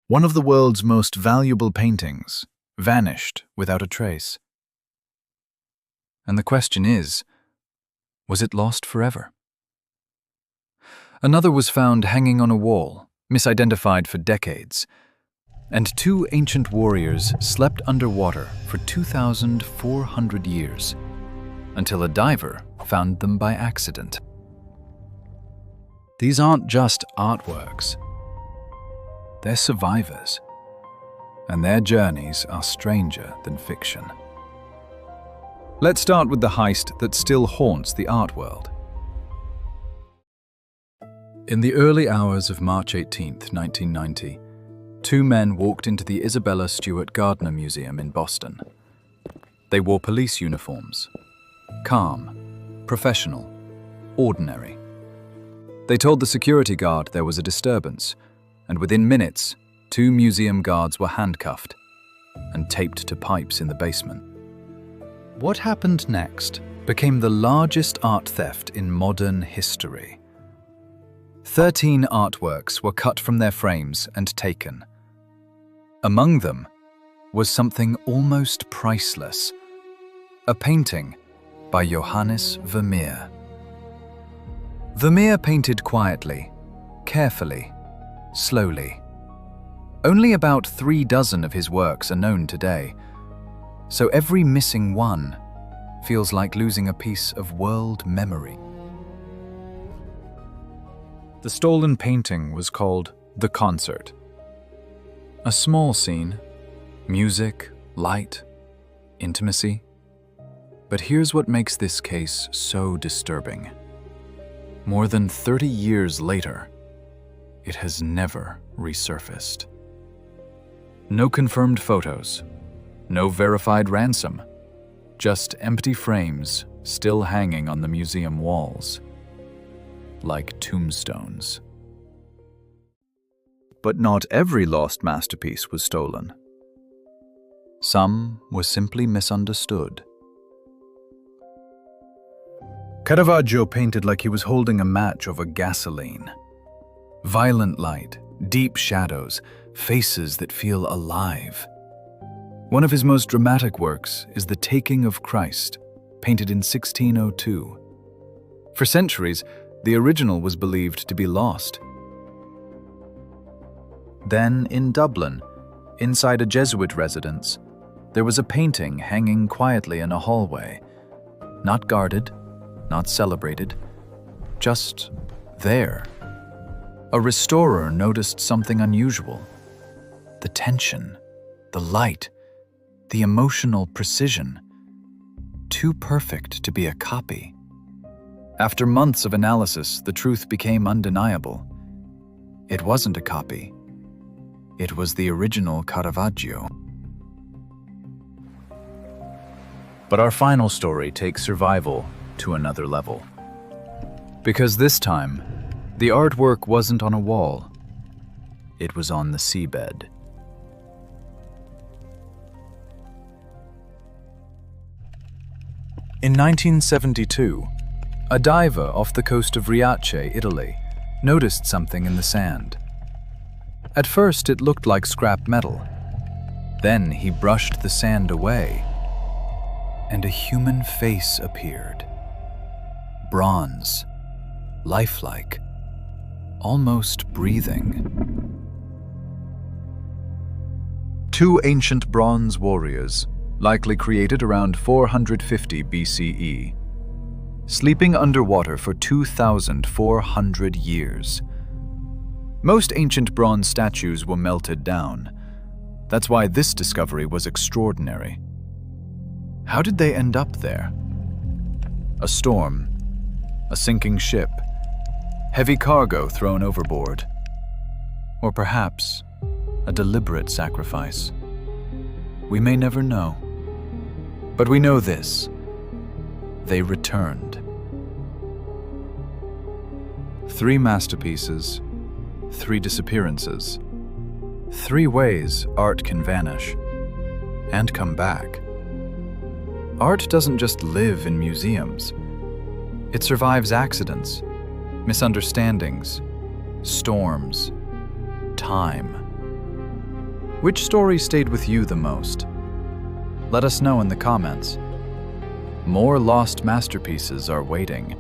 One of the world's most valuable paintings vanished without a trace. And the question is, was it lost forever? Another was found hanging on a wall, misidentified for decades, and two ancient warriors slept underwater for 2,400 years, until a diver found them by accident. These aren't just artworks. They're survivors, and their journeys are stranger than fiction. Let's start with the heist that still haunts the art world. In the early hours of March 18, 1990, two men walked into the Isabella Stewart Gardner Museum in Boston. They wore police uniforms. Calm, professional, ordinary. They told the security guard there was a disturbance, and within minutes, two museum guards were handcuffed and taped to pipes in the basement. What happened next became the largest art theft in modern history. 13 artworks were cut from their frames and taken. Among them was something almost priceless, a painting by Johannes Vermeer. Vermeer painted quietly, carefully, slowly. Only about 36 of his works are known today, so every missing one feels like losing a piece of world memory. The stolen painting was called The Concert. A small scene, music, light, intimacy. But here's what makes this case so disturbing. More than 30 years later, it has never resurfaced. No confirmed photos, no verified ransom, just empty frames still hanging on the museum walls, like tombstones. But not every lost masterpiece was stolen. Some were simply misunderstood. Caravaggio painted like he was holding a match over gasoline. Violent light, deep shadows, faces that feel alive. One of his most dramatic works is The Taking of Christ, painted in 1602. For centuries, the original was believed to be lost. Then, in Dublin, inside a Jesuit residence, there was a painting hanging quietly in a hallway, not guarded, not celebrated, just there. A restorer noticed something unusual. The tension, the light, the emotional precision. Too perfect to be a copy. After months of analysis, the truth became undeniable. It wasn't a copy. It was the original Caravaggio. But our final story takes survival to another level. Because this time, the artwork wasn't on a wall. It was on the seabed. In 1972, a diver off the coast of Riace, Italy, noticed something in the sand. At first, it looked like scrap metal. Then he brushed the sand away, and a human face appeared. Bronze, lifelike, almost breathing. Two ancient bronze warriors, likely created around 450 BCE, sleeping underwater for 2,400 years. Most ancient bronze statues were melted down. That's why this discovery was extraordinary. How did they end up there? A storm, a sinking ship, heavy cargo thrown overboard, or perhaps a deliberate sacrifice. We may never know. But we know this: they returned. 3 masterpieces, 3 disappearances, 3 ways art can vanish and come back. Art doesn't just live in museums. It survives accidents, misunderstandings, storms, time. Which story stayed with you the most? Let us know in the comments. More lost masterpieces are waiting.